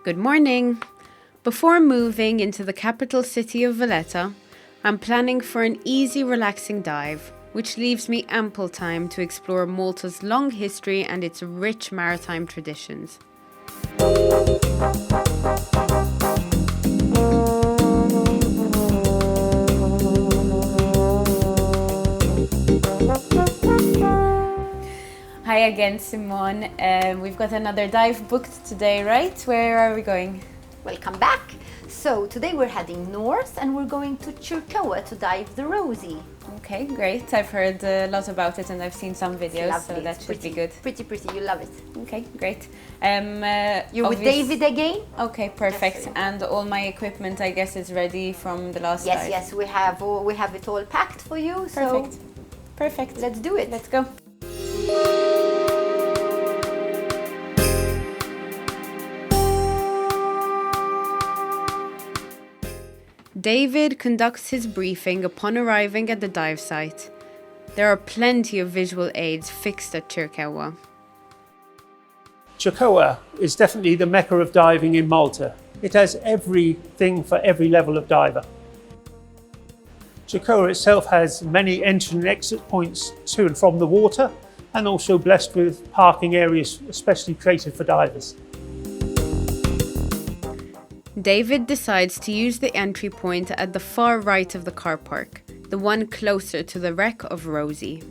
Good morning. Before moving into the capital city of Valletta, I'm planning for an easy, relaxing dive, which leaves me ample time to explore Malta's long history and its rich maritime traditions. Hi again, Simone. We've got another dive booked today, right? Where are we going? Welcome back. So today we're heading north and we're going to Chircoa to dive the Rosie. Okay, great. I've heard a lot about it and I've seen some videos, so that should be good. Pretty, you love it. Okay, great. You're with David again? Okay, perfect. And all my equipment, I guess, is ready from the last dive. Yes, we have it all packed for you. Perfect. Let's do it. Let's go. David conducts his briefing upon arriving at the dive site. There are plenty of visual aids fixed at Chircoa. Chircoa is definitely the mecca of diving in Malta. It has everything for every level of diver. Chircoa itself has many entry and exit points to and from the water, and also blessed with parking areas especially created for divers. David decides to use the entry point at the far right of the car park, the one closer to the wreck of Rosie.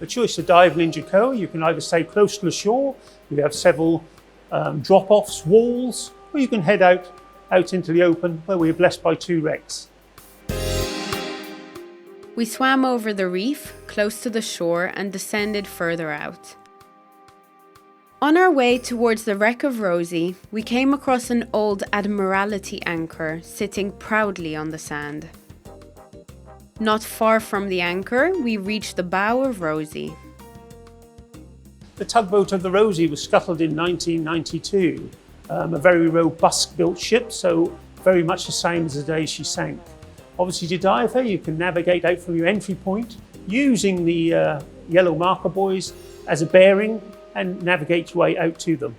The choice of diving in Chircoa, you can either stay close to the shore, we have several drop-offs, walls, or you can head out into the open where we are blessed by 2 wrecks. We swam over the reef, close to the shore, and descended further out. On our way towards the wreck of Rosie, we came across an old Admiralty anchor sitting proudly on the sand. Not far from the anchor, we reached the bow of Rosie. The tugboat of the Rosie was scuttled in 1992, a very robust built ship, so very much the same as the day she sank. Obviously to dive her, you can navigate out from your entry point using the yellow marker buoys as a bearing and navigate your way out to them.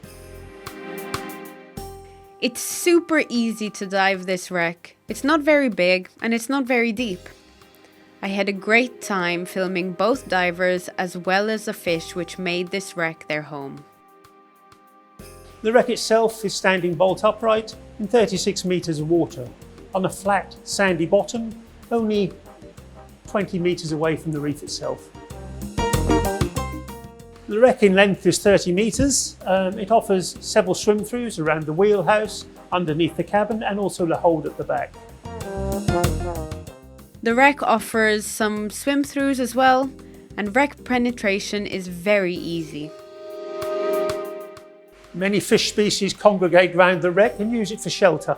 It's super easy to dive this wreck. It's not very big and it's not very deep. I had a great time filming both divers as well as the fish which made this wreck their home. The wreck itself is standing bolt upright in 36 metres of water on a flat sandy bottom, only 20 metres away from the reef itself. The wreck in length is 30 metres. It offers several swim-throughs around the wheelhouse, underneath the cabin, and also the hold at the back. The wreck offers some swim-throughs as well, and wreck penetration is very easy. Many fish species congregate around the wreck and use it for shelter.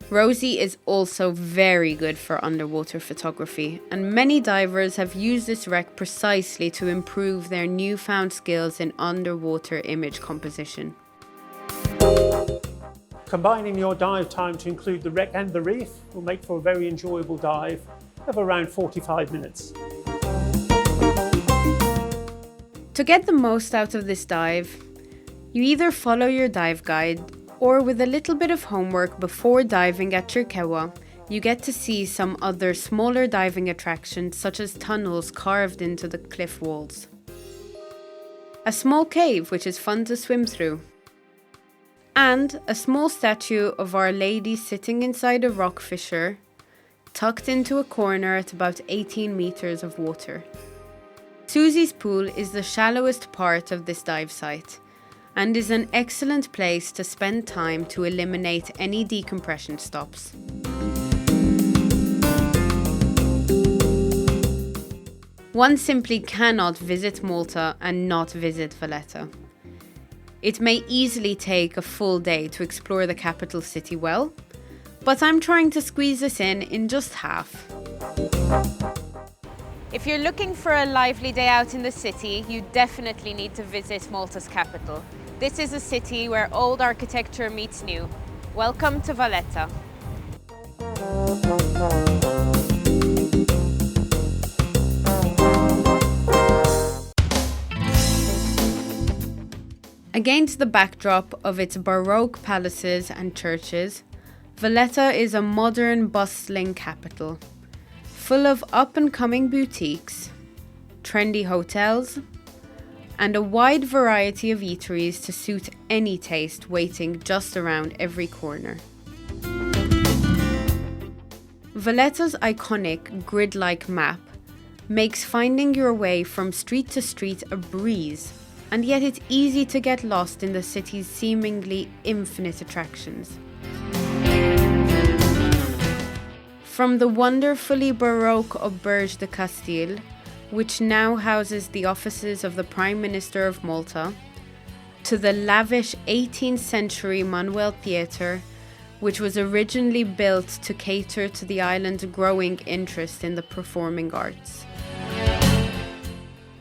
Rosie is also very good for underwater photography, and many divers have used this wreck precisely to improve their newfound skills in underwater image composition. Combining your dive time to include the wreck and the reef will make for a very enjoyable dive of around 45 minutes. To get the most out of this dive, you either follow your dive guide, or with a little bit of homework before diving at Chircoa, you get to see some other smaller diving attractions such as tunnels carved into the cliff walls. A small cave which is fun to swim through. And a small statue of Our Lady sitting inside a rock fissure, tucked into a corner at about 18 meters of water. Susie's pool is the shallowest part of this dive site, and is an excellent place to spend time to eliminate any decompression stops. One simply cannot visit Malta and not visit Valletta. It may easily take a full day to explore the capital city well, but I'm trying to squeeze this in just half. If you're looking for a lively day out in the city, you definitely need to visit Malta's capital. This is a city where old architecture meets new. Welcome to Valletta. Against the backdrop of its Baroque palaces and churches, Valletta is a modern, bustling capital, full of up-and-coming boutiques, trendy hotels, and a wide variety of eateries to suit any taste waiting just around every corner. Valletta's iconic grid-like map makes finding your way from street to street a breeze, and yet it's easy to get lost in the city's seemingly infinite attractions. From the wonderfully Baroque Auberge de Castile, which now houses the offices of the Prime Minister of Malta, to the lavish 18th century Manuel Theatre, which was originally built to cater to the island's growing interest in the performing arts.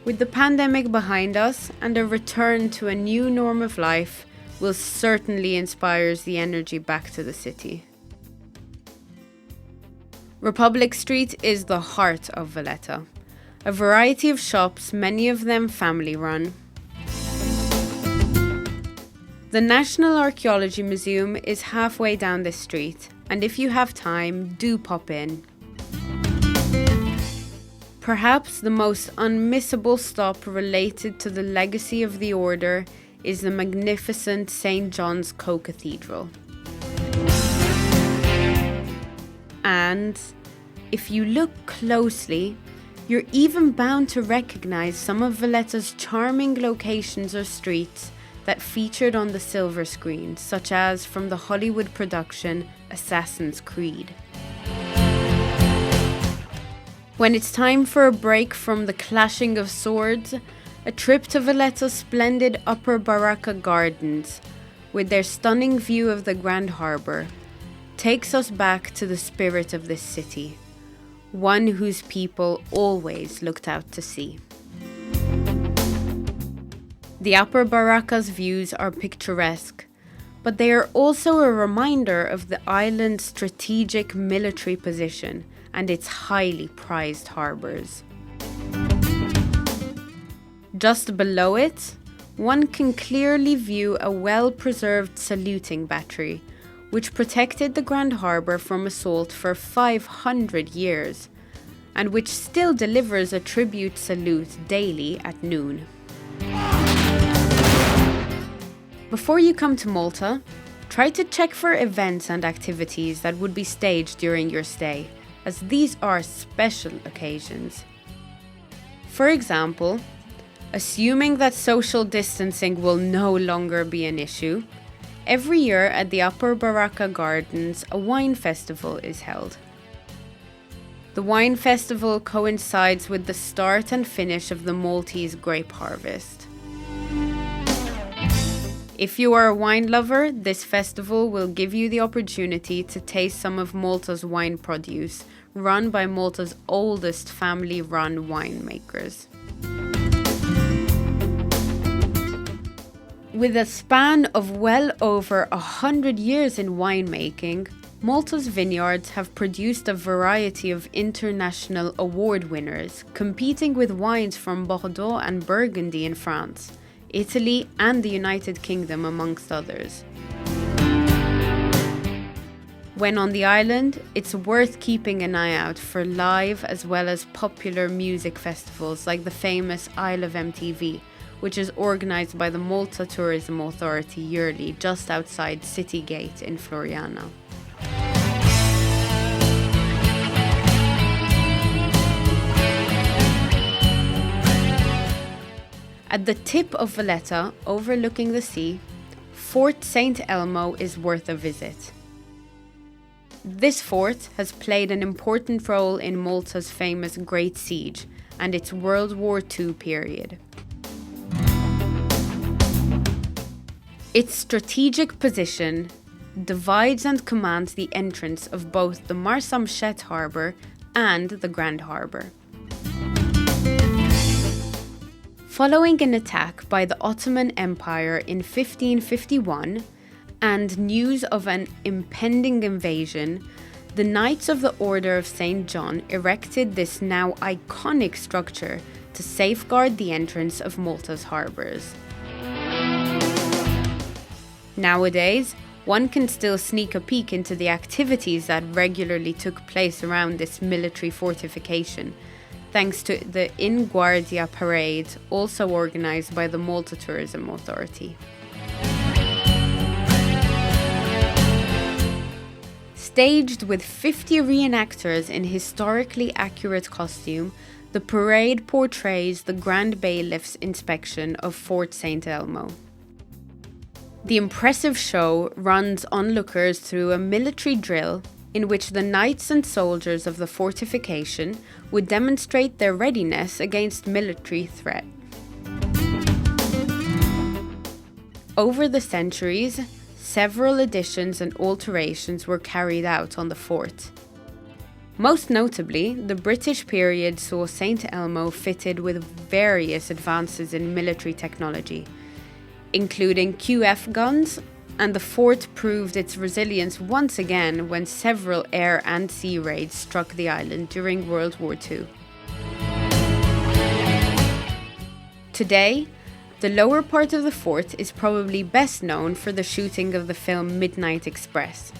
With the pandemic behind us and a return to a new norm of life, will certainly inspires the energy back to the city. Republic Street is the heart of Valletta. A variety of shops, many of them family-run. The National Archaeology Museum is halfway down this street, and if you have time, do pop in. Perhaps the most unmissable stop related to the legacy of the order is the magnificent St. John's Co-Cathedral. And if you look closely, you're even bound to recognize some of Valletta's charming locations or streets that featured on the silver screen, such as from the Hollywood production Assassin's Creed. When it's time for a break from the clashing of swords, a trip to Valletta's splendid Upper Baracca Gardens, with their stunning view of the Grand Harbour, takes us back to the spirit of this city, one whose people always looked out to sea. The Upper Baracca's views are picturesque, but they are also a reminder of the island's strategic military position and its highly prized harbours. Just below it, one can clearly view a well-preserved saluting battery, which protected the Grand Harbour from assault for 500 years, and which still delivers a tribute salute daily at noon. Before you come to Malta, try to check for events and activities that would be staged during your stay, as these are special occasions. For example, assuming that social distancing will no longer be an issue, every year at the Upper Baracca Gardens, a wine festival is held. The wine festival coincides with the start and finish of the Maltese grape harvest. If you are a wine lover, this festival will give you the opportunity to taste some of Malta's wine produce, run by Malta's oldest family-run winemakers. With a span of well over 100 years in winemaking, Malta's vineyards have produced a variety of international award winners, competing with wines from Bordeaux and Burgundy in France, Italy and the United Kingdom, amongst others. When on the island, it's worth keeping an eye out for live as well as popular music festivals like the famous Isle of MTV, which is organised by the Malta Tourism Authority yearly just outside City Gate in Floriana. At the tip of Valletta, overlooking the sea, Fort St. Elmo is worth a visit. This fort has played an important role in Malta's famous Great Siege and its World War II period. Its strategic position divides and commands the entrance of both the Marsamxett harbour and the Grand Harbour. Following an attack by the Ottoman Empire in 1551 and news of an impending invasion, the Knights of the Order of St. John erected this now iconic structure to safeguard the entrance of Malta's harbours. Nowadays, one can still sneak a peek into the activities that regularly took place around this military fortification, thanks to the In Guardia parade, also organised by the Malta Tourism Authority. Staged with 50 reenactors in historically accurate costume, the parade portrays the Grand Bailiff's inspection of Fort St. Elmo. The impressive show runs onlookers through a military drill in which the knights and soldiers of the fortification would demonstrate their readiness against military threat. Over the centuries, several additions and alterations were carried out on the fort. Most notably, the British period saw St. Elmo fitted with various advances in military technology, including QF guns, and the fort proved its resilience once again when several air and sea raids struck the island during World War II. Today, the lower part of the fort is probably best known for the shooting of the film Midnight Express,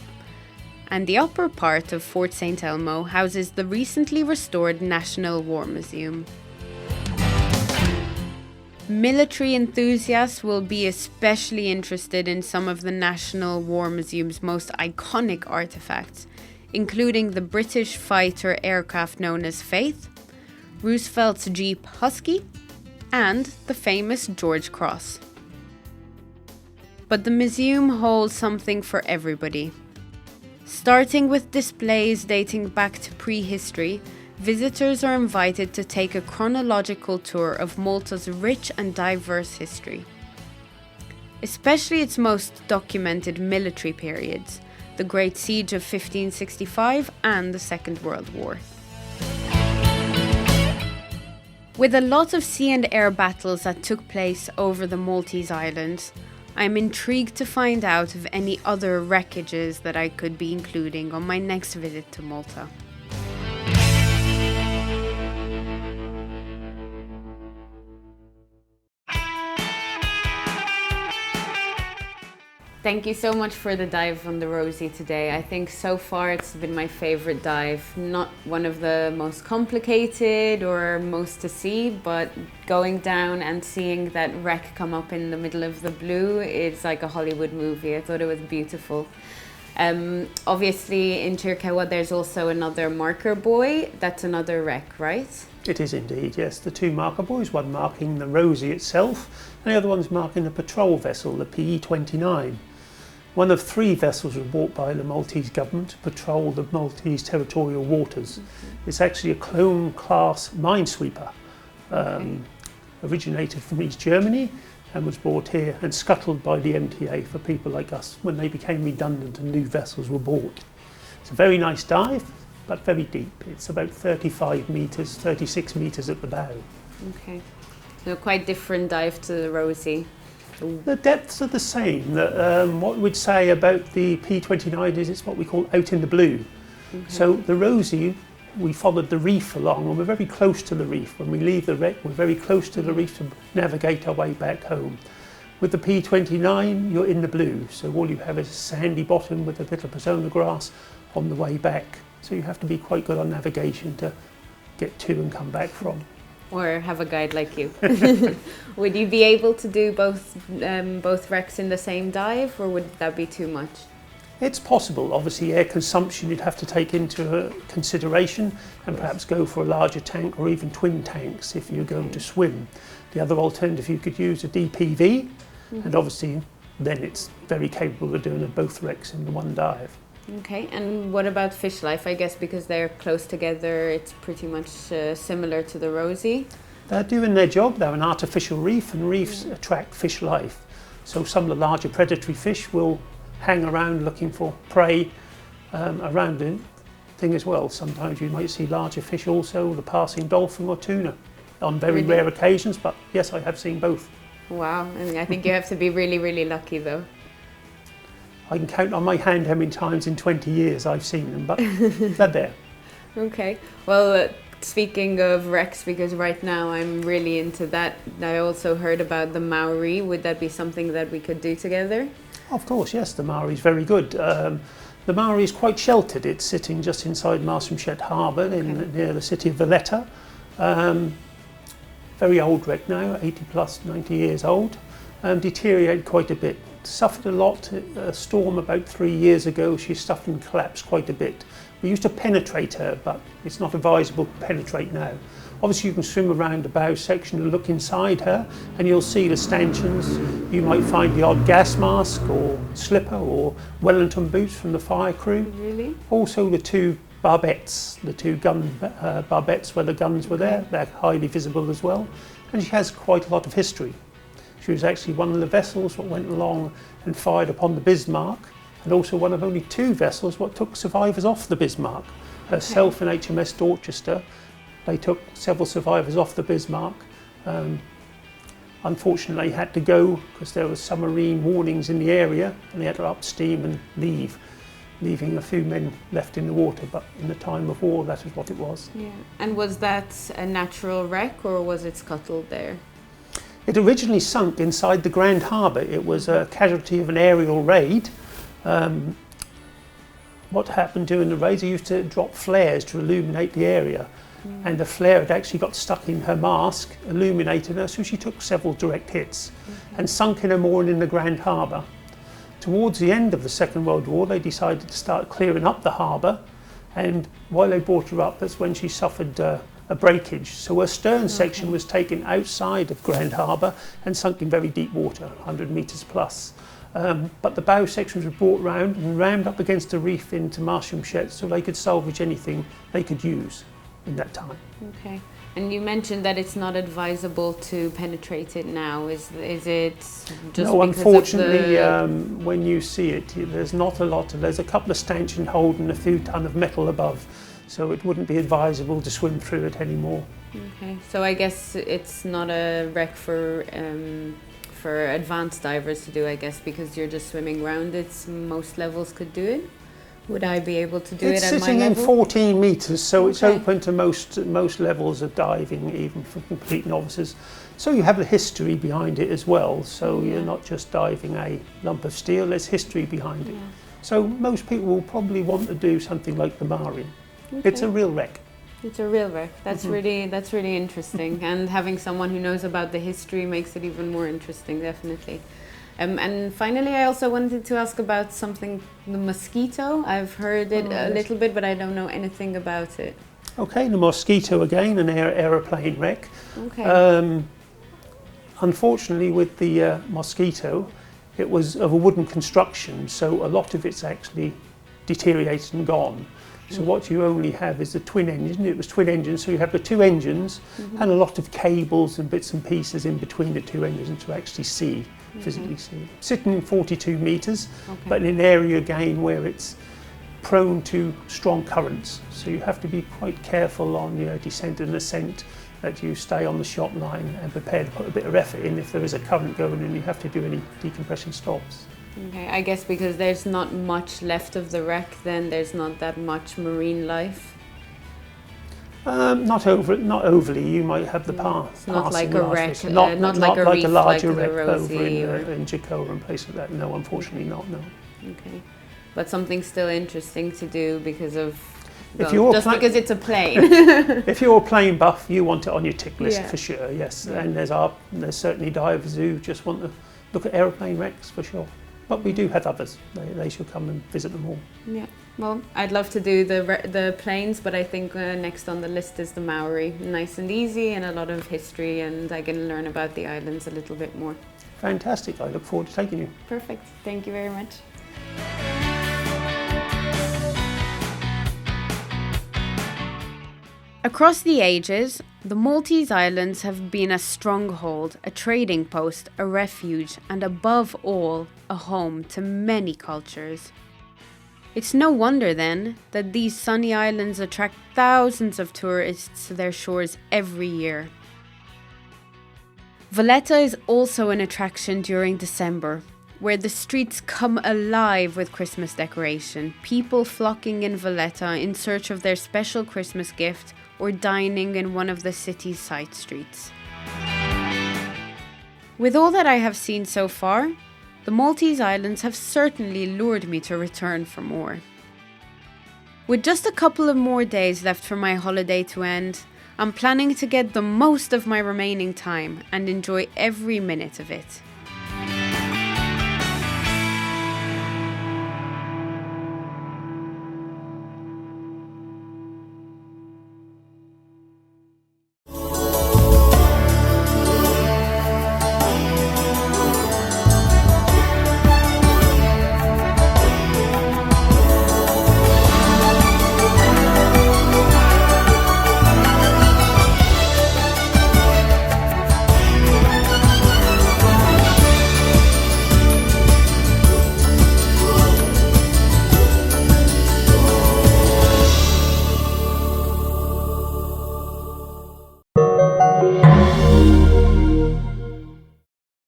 and the upper part of Fort St. Elmo houses the recently restored National War Museum. Military enthusiasts will be especially interested in some of the National War Museum's most iconic artifacts, including the British fighter aircraft known as Faith, Roosevelt's Jeep Husky, and the famous George Cross. But the museum holds something for everybody. Starting with displays dating back to prehistory, visitors are invited to take a chronological tour of Malta's rich and diverse history, especially its most documented military periods, the Great Siege of 1565 and the Second World War. With a lot of sea and air battles that took place over the Maltese islands, I'm intrigued to find out of any other wreckages that I could be including on my next visit to Malta. Thank you so much for the dive on the Rosie today. I think so far it's been my favorite dive. Not one of the most complicated or most to see, but going down and seeing that wreck come up in the middle of the blue is like a Hollywood movie. I thought it was beautiful. Obviously in Chirkewa there's also another marker buoy. That's another wreck, right? It is indeed, yes. The two marker buoys, one marking the Rosie itself, and the other one's marking the patrol vessel, the PE-29. One of three vessels was bought by the Maltese government to patrol the Maltese territorial waters. It's actually a clone-class minesweeper, originated from East Germany and was brought here and scuttled by the MTA for people like us when they became redundant and new vessels were bought. It's a very nice dive, but very deep. It's about 35 metres, 36 metres at the bow. Okay, so quite different dive to the Rosie. The depths are the same. What we'd say about the P29 is it's what we call out in the blue. So the Rosie, we followed the reef along and we're very close to the reef. When we leave the wreck, we're very close to the reef to navigate our way back home. With the P29, you're in the blue. So all you have is a sandy bottom with a bit of persona grass on the way back. So you have to be quite good on navigation to get to and come back from. Or have a guide like you. Would you be able to do both wrecks in the same dive, or would that be too much? It's possible. Obviously air consumption you'd have to take into consideration and perhaps go for a larger tank or even twin tanks if you're going to swim. The other alternative, you could use a DPV, and obviously then it's very capable of doing both wrecks in the one dive. Okay, and what about fish life? I guess because they're close together, it's pretty much similar to the Rosie. They're doing their job. They're an artificial reef, and reefs attract fish life. So some of the larger predatory fish will hang around looking for prey around the thing as well. Sometimes you might see larger fish also, the passing dolphin or tuna, on very rare occasions, but yes, I have seen both. Wow, I mean, I think you have to be really, really lucky though. I can count on my hand how many times in 20 years I've seen them, but they're there. Okay, well, speaking of wrecks, because right now I'm really into that, I also heard about the Maori. Would that be something that we could do together? Of course, yes, the Maori is very good. The Maori is quite sheltered. It's sitting just inside Marsamxett Harbour near the city of Valletta. Very old wreck now, 80 plus, 90 years old. Deteriorated quite a bit. Suffered a lot. A storm about 3 years ago, she suffered and collapsed quite a bit. We used to penetrate her, but it's not advisable to penetrate now. Obviously you can swim around the bow section and look inside her and you'll see the stanchions. You might find the odd gas mask or slipper or Wellington boots from the fire crew. Really? Also the two barbettes, the two gun barbettes where the guns were there. They're highly visible as well. And she has quite a lot of history. She was actually one of the vessels that went along and fired upon the Bismarck, and also one of only 2 vessels what took survivors off the Bismarck. Herself and HMS Dorchester, they took several survivors off the Bismarck. Unfortunately, they had to go because there was submarine warnings in the area, and they had to up steam and leave, leaving a few men left in the water. But in the time of war, that is what it was. Yeah. And was that a natural wreck or was it scuttled there? It originally sunk inside the Grand Harbour. It was a casualty of an aerial raid. What happened during the raids, they used to drop flares to illuminate the area. And the flare had actually got stuck in her mask, illuminated her, so she took several direct hits and sunk in a mooring in the Grand Harbour. Towards the end of the Second World War, they decided to start clearing up the harbour, and while they brought her up, that's when she suffered a breakage. So her stern section was taken outside of Grand Harbour and sunk in very deep water, 100 metres plus. But the bow section was brought round and rammed up against the reef into Marsamxett so they could salvage anything they could use in that time. Okay. And you mentioned that it's not advisable to penetrate it now. Is it just no, because unfortunately, of the... when you see it, there's not a lot. There's a couple of stanchion holding a few ton of metal above, so it wouldn't be advisable to swim through it anymore. Okay, so I guess it's not a wreck for advanced divers to do, I guess, because you're just swimming around it. Most levels could do it. Would I be able to do it at my level? It's sitting in 14 metres, so it's Okay. open to most levels of diving, even for complete novices. So you have the history behind it as well, so you're not just diving a lump of steel, there's history behind it. So most people will probably want to do something like the Mari. Okay. It's a real wreck. It's a real wreck. That's really interesting. And having someone who knows about the history makes it even more interesting, definitely. And finally, I also wanted to ask about something, the mosquito. I've heard it a little bit, but I don't know anything about it. Okay, the Mosquito again, an aeroplane wreck. Okay. Unfortunately, with the Mosquito, it was of a wooden construction, so a lot of it's actually deteriorated and gone. So what you only have is the twin engine. It was twin engines, so you have the 2 engines and a lot of cables and bits and pieces in between the 2 engines to actually see, physically see. Sitting 42 metres, but in an area again where it's prone to strong currents. So you have to be quite careful on your descent and ascent, that you stay on the shot line and prepare to put a bit of effort in if there is a current going and you have to do any decompression stops. Okay, I guess because there's not much left of the wreck, then there's not that much marine life. Not overly. You might have the path. Not like a wreck, not like a reef, a larger like the wreck over Rosie in Jacoa and places like that. No, unfortunately not. No. Okay, but something still interesting to do because of because it's a plane. If you're a plane buff, you want it on your tick list for sure. Yes, Yeah. and there's certainly divers who just want to look at aeroplane wrecks for sure. But we do have others. They should come and visit them all. Yeah. Well, I'd love to do the planes, but I think next on the list is the Maori. Nice and easy, and a lot of history, and I can learn about the islands a little bit more. Fantastic. I look forward to taking you. Perfect. Thank you very much. Across the ages, the Maltese Islands have been a stronghold, a trading post, a refuge, and above all, a home to many cultures. It's no wonder then that these sunny islands attract thousands of tourists to their shores every year. Valletta is also an attraction during December, where the streets come alive with Christmas decoration, people flocking in Valletta in search of their special Christmas gift or dining in one of the city's side streets. With all that I have seen so far, The Maltese Islands have certainly lured me to return for more. With just a couple of more days left for my holiday to end, I'm planning to get the most of my remaining time and enjoy every minute of it.